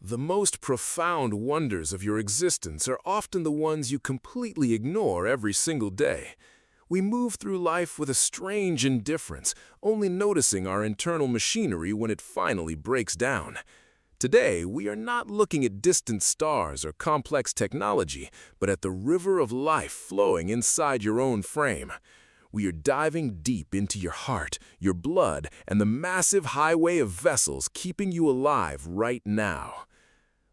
The most profound wonders of your existence are often the ones you completely ignore every single day. We move through life with a strange indifference, only noticing our internal machinery when it finally breaks down. Today, we are not looking at distant stars or complex technology, but at the river of life flowing inside your own frame. We are diving deep into your heart, your blood, and the massive highway of vessels keeping you alive right now.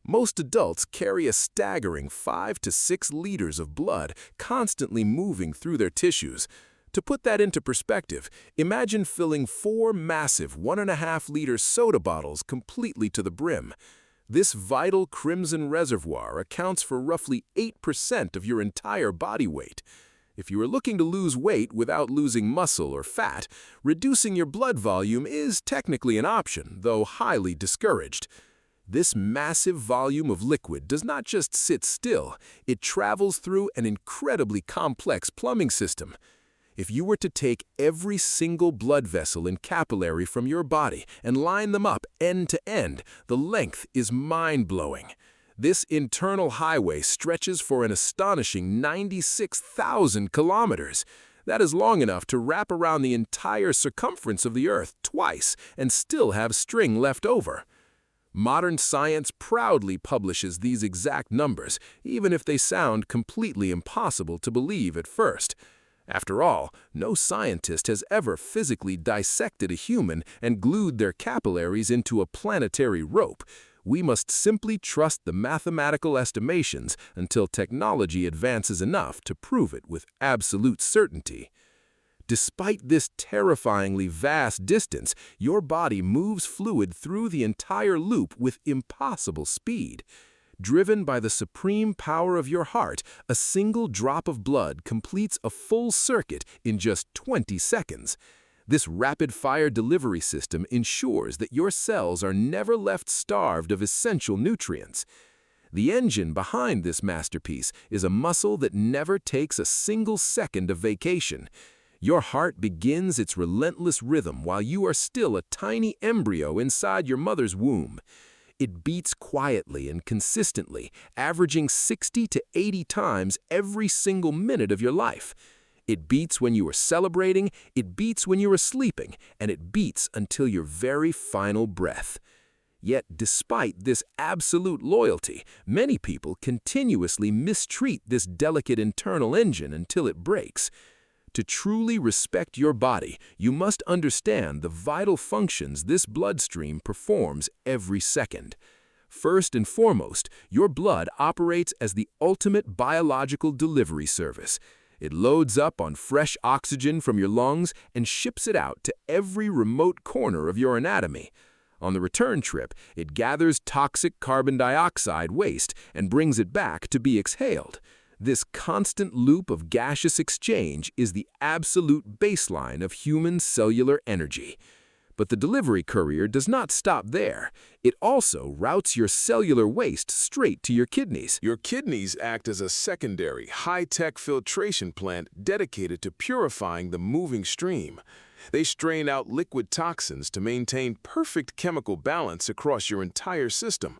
Most adults carry a staggering 5 to 6 liters of blood constantly moving through their tissues. To put that into perspective, imagine filling 4 massive 1.5-liter soda bottles completely to the brim. This vital crimson reservoir accounts for roughly 8% of your entire body weight. If you are looking to lose weight without losing muscle or fat, reducing your blood volume is technically an option, though highly discouraged. This massive volume of liquid does not just sit still, it travels through an incredibly complex plumbing system. If you were to take every single blood vessel and capillary from your body and line them up end to end, the length is mind-blowing. This internal highway stretches for an astonishing 96,000 kilometers. That is long enough to wrap around the entire circumference of the Earth twice and still have string left over. Modern science proudly publishes these exact numbers, even if they sound completely impossible to believe at first. After all, no scientist has ever physically dissected a human and glued their capillaries into a planetary rope. We must simply trust the mathematical estimations until technology advances enough to prove it with absolute certainty. Despite this terrifyingly vast distance, your body moves fluid through the entire loop with impossible speed. Driven by the supreme power of your heart, a single drop of blood completes a full circuit in just 20 seconds. This rapid-fire delivery system ensures that your cells are never left starved of essential nutrients. The engine behind this masterpiece is a muscle that never takes a single second of vacation. Your heart begins its relentless rhythm while you are still a tiny embryo inside your mother's womb. It beats quietly and consistently, averaging 60 to 80 times every single minute of your life. It beats when you are celebrating, it beats when you are sleeping, and it beats until your very final breath. Yet, despite this absolute loyalty, many people continuously mistreat this delicate internal engine until it breaks. To truly respect your body, you must understand the vital functions this bloodstream performs every second. First and foremost, your blood operates as the ultimate biological delivery service. It loads up on fresh oxygen from your lungs and ships it out to every remote corner of your anatomy. On the return trip, it gathers toxic carbon dioxide waste and brings it back to be exhaled. This constant loop of gaseous exchange is the absolute baseline of human cellular energy. But the delivery courier does not stop there. It also routes your cellular waste straight to your kidneys. Your kidneys act as a secondary, high-tech filtration plant dedicated to purifying the moving stream. They strain out liquid toxins to maintain perfect chemical balance across your entire system.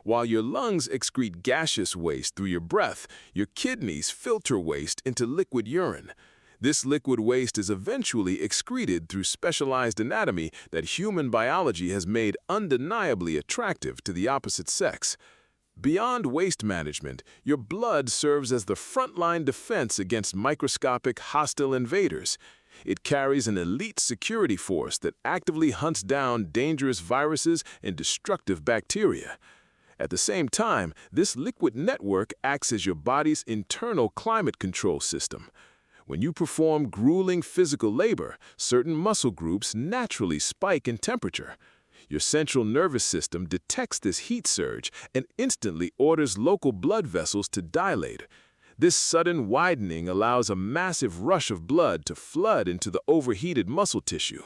While your lungs excrete gaseous waste through your breath, your kidneys filter waste into liquid urine. This liquid waste is eventually excreted through specialized anatomy that human biology has made undeniably attractive to the opposite sex. Beyond waste management, your blood serves as the frontline defense against microscopic hostile invaders. It carries an elite security force that actively hunts down dangerous viruses and destructive bacteria. At the same time, this liquid network acts as your body's internal climate control system. When you perform grueling physical labor, certain muscle groups naturally spike in temperature. Your central nervous system detects this heat surge and instantly orders local blood vessels to dilate. This sudden widening allows a massive rush of blood to flood into the overheated muscle tissue.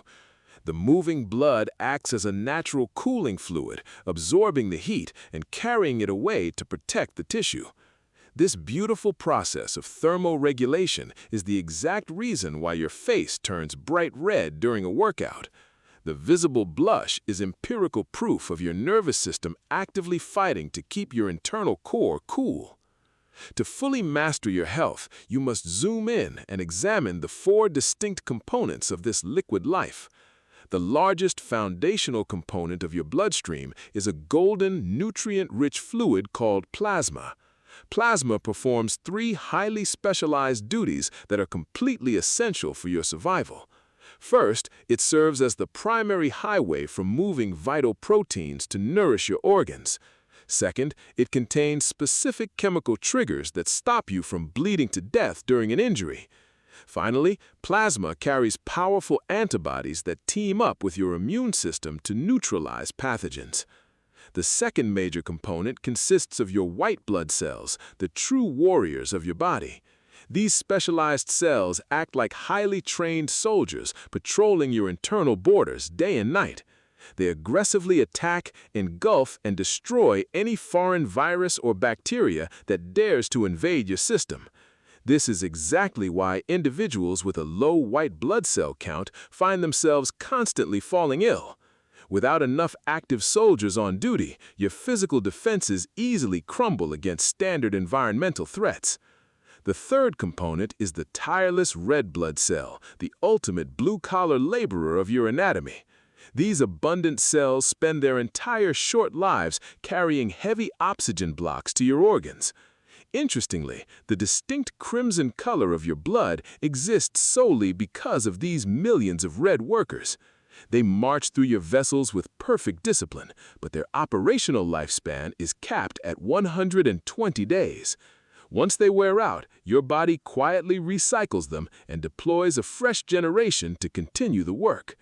The moving blood acts as a natural cooling fluid, absorbing the heat and carrying it away to protect the tissue. This beautiful process of thermoregulation is the exact reason why your face turns bright red during a workout. The visible blush is empirical proof of your nervous system actively fighting to keep your internal core cool. To fully master your health, you must zoom in and examine the 4 distinct components of this liquid life. The largest foundational component of your bloodstream is a golden, nutrient-rich fluid called plasma. Plasma performs 3 highly specialized duties that are completely essential for your survival. First, it serves as the primary highway for moving vital proteins to nourish your organs. Second, it contains specific chemical triggers that stop you from bleeding to death during an injury. Finally, plasma carries powerful antibodies that team up with your immune system to neutralize pathogens. The second major component consists of your white blood cells, the true warriors of your body. These specialized cells act like highly trained soldiers patrolling your internal borders day and night. They aggressively attack, engulf, and destroy any foreign virus or bacteria that dares to invade your system. This is exactly why individuals with a low white blood cell count find themselves constantly falling ill. Without enough active soldiers on duty, your physical defenses easily crumble against standard environmental threats. The third component is the tireless red blood cell, the ultimate blue-collar laborer of your anatomy. These abundant cells spend their entire short lives carrying heavy oxygen blocks to your organs. Interestingly, the distinct crimson color of your blood exists solely because of these millions of red workers. They march through your vessels with perfect discipline, but their operational lifespan is capped at 120 days. Once they wear out, your body quietly recycles them and deploys a fresh generation to continue the work.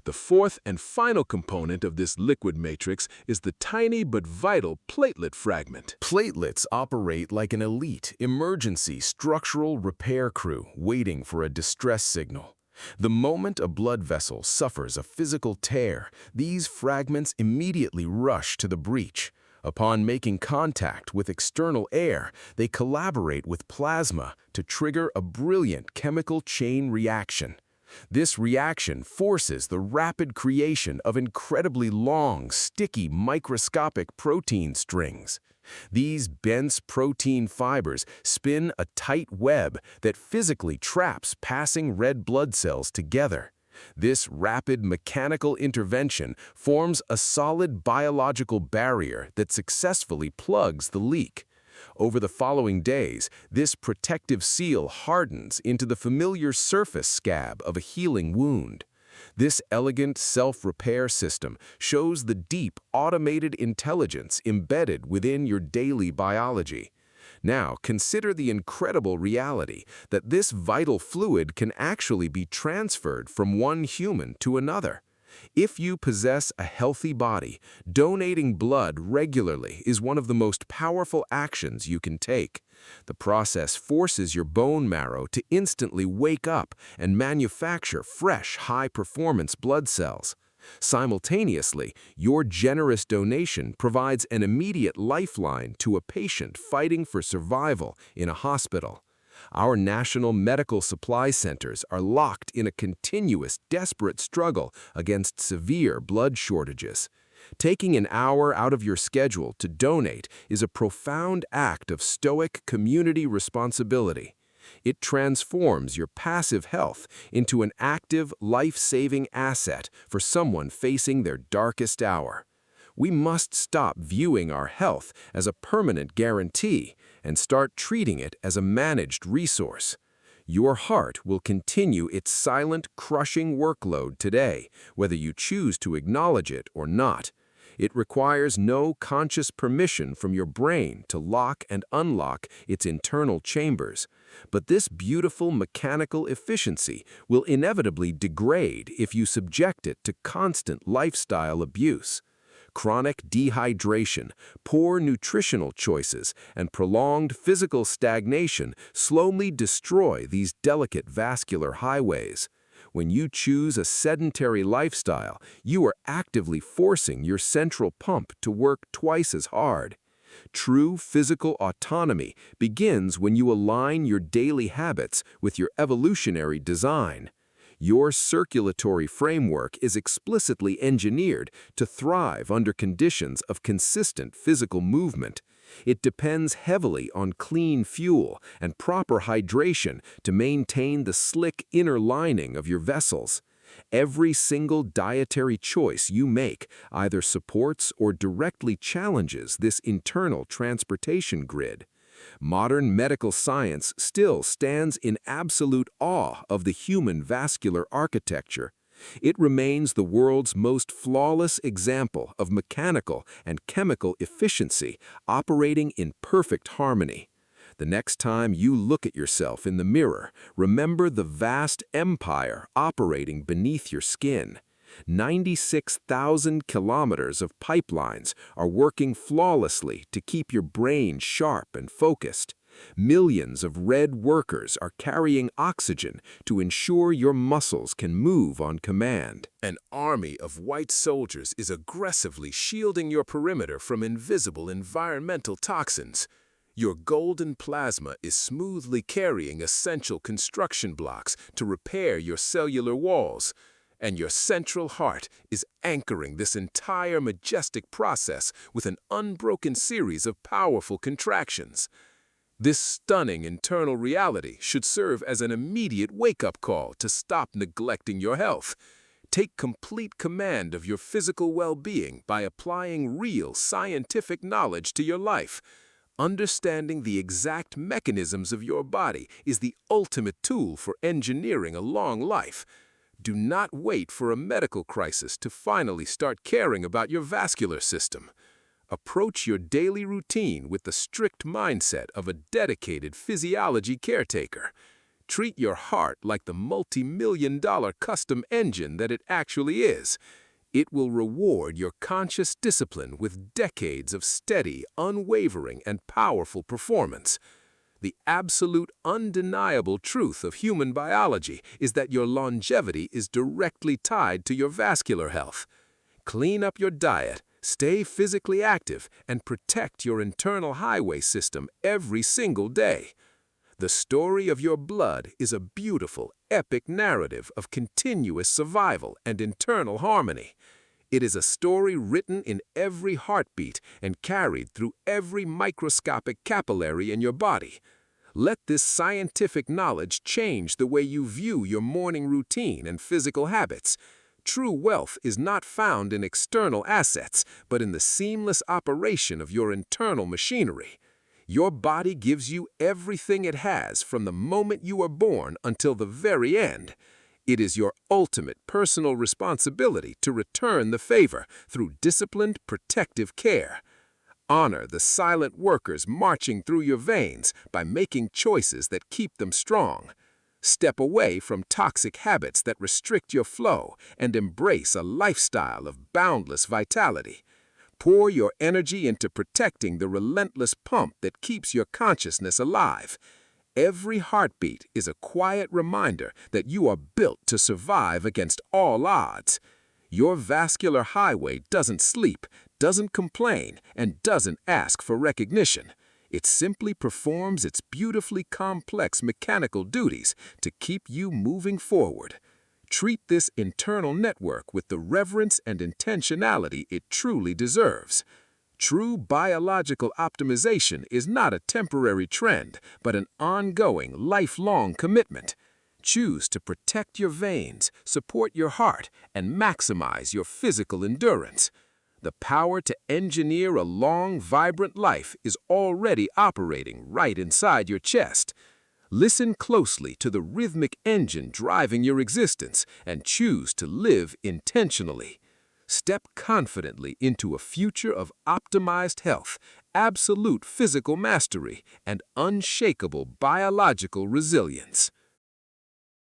The fourth and final component of this liquid matrix is the tiny but vital platelet fragment. Platelets operate like an elite emergency structural repair crew waiting for a distress signal. The moment a blood vessel suffers a physical tear, these fragments immediately rush to the breach. Upon making contact with external air, they collaborate with plasma to trigger a brilliant chemical chain reaction. This reaction forces the rapid creation of incredibly long, sticky, microscopic protein strings. These dense protein fibers spin a tight web that physically traps passing red blood cells together. This rapid mechanical intervention forms a solid biological barrier that successfully plugs the leak. Over the following days, this protective seal hardens into the familiar surface scab of a healing wound. This elegant self-repair system shows the deep, automated intelligence embedded within your daily biology. Now, consider the incredible reality that this vital fluid can actually be transferred from one human to another. If you possess a healthy body, donating blood regularly is one of the most powerful actions you can take. The process forces your bone marrow to instantly wake up and manufacture fresh, high-performance blood cells. Simultaneously, your generous donation provides an immediate lifeline to a patient fighting for survival in a hospital. Our national medical supply centers are locked in a continuous, desperate struggle against severe blood shortages. Taking an hour out of your schedule to donate is a profound act of stoic community responsibility. It transforms your passive health into an active, life-saving asset for someone facing their darkest hour. We must stop viewing our health as a permanent guarantee and start treating it as a managed resource. Your heart will continue its silent, crushing workload today, whether you choose to acknowledge it or not. It requires no conscious permission from your brain to lock and unlock its internal chambers. But this beautiful mechanical efficiency will inevitably degrade if you subject it to constant lifestyle abuse. Chronic dehydration, poor nutritional choices, and prolonged physical stagnation slowly destroy these delicate vascular highways. When you choose a sedentary lifestyle, you are actively forcing your central pump to work twice as hard. True physical autonomy begins when you align your daily habits with your evolutionary design. Your circulatory framework is explicitly engineered to thrive under conditions of consistent physical movement. It depends heavily on clean fuel and proper hydration to maintain the slick inner lining of your vessels. Every single dietary choice you make either supports or directly challenges this internal transportation grid. Modern medical science still stands in absolute awe of the human vascular architecture. It remains the world's most flawless example of mechanical and chemical efficiency operating in perfect harmony. The next time you look at yourself in the mirror, remember the vast empire operating beneath your skin. 96,000 kilometers of pipelines are working flawlessly to keep your brain sharp and focused. Millions of red workers are carrying oxygen to ensure your muscles can move on command. An army of white soldiers is aggressively shielding your perimeter from invisible environmental toxins. Your golden plasma is smoothly carrying essential construction blocks to repair your cellular walls, and your central heart is anchoring this entire majestic process with an unbroken series of powerful contractions. This stunning internal reality should serve as an immediate wake-up call to stop neglecting your health. Take complete command of your physical well-being by applying real scientific knowledge to your life. Understanding the exact mechanisms of your body is the ultimate tool for engineering a long life. Do not wait for a medical crisis to finally start caring about your vascular system. Approach your daily routine with the strict mindset of a dedicated physiology caretaker. Treat your heart like the multi-million-dollar custom engine that it actually is. It will reward your conscious discipline with decades of steady, unwavering, and powerful performance. The absolute, undeniable truth of human biology is that your longevity is directly tied to your vascular health. Clean up your diet, stay physically active, and protect your internal highway system every single day. The story of your blood is a beautiful, epic narrative of continuous survival and internal harmony. It is a story written in every heartbeat and carried through every microscopic capillary in your body. Let this scientific knowledge change the way you view your morning routine and physical habits. True wealth is not found in external assets, but in the seamless operation of your internal machinery. Your body gives you everything it has from the moment you are born until the very end. It is your ultimate personal responsibility to return the favor through disciplined, protective care. Honor the silent workers marching through your veins by making choices that keep them strong. Step away from toxic habits that restrict your flow and embrace a lifestyle of boundless vitality. Pour your energy into protecting the relentless pump that keeps your consciousness alive. Every heartbeat is a quiet reminder that you are built to survive against all odds. Your vascular highway doesn't sleep, doesn't complain, and doesn't ask for recognition. It simply performs its beautifully complex mechanical duties to keep you moving forward. Treat this internal network with the reverence and intentionality it truly deserves. True biological optimization is not a temporary trend, but an ongoing, lifelong commitment. Choose to protect your veins, support your heart, and maximize your physical endurance. The power to engineer a long, vibrant life is already operating right inside your chest. Listen closely to the rhythmic engine driving your existence and choose to live intentionally. Step confidently into a future of optimized health, absolute physical mastery, and unshakable biological resilience.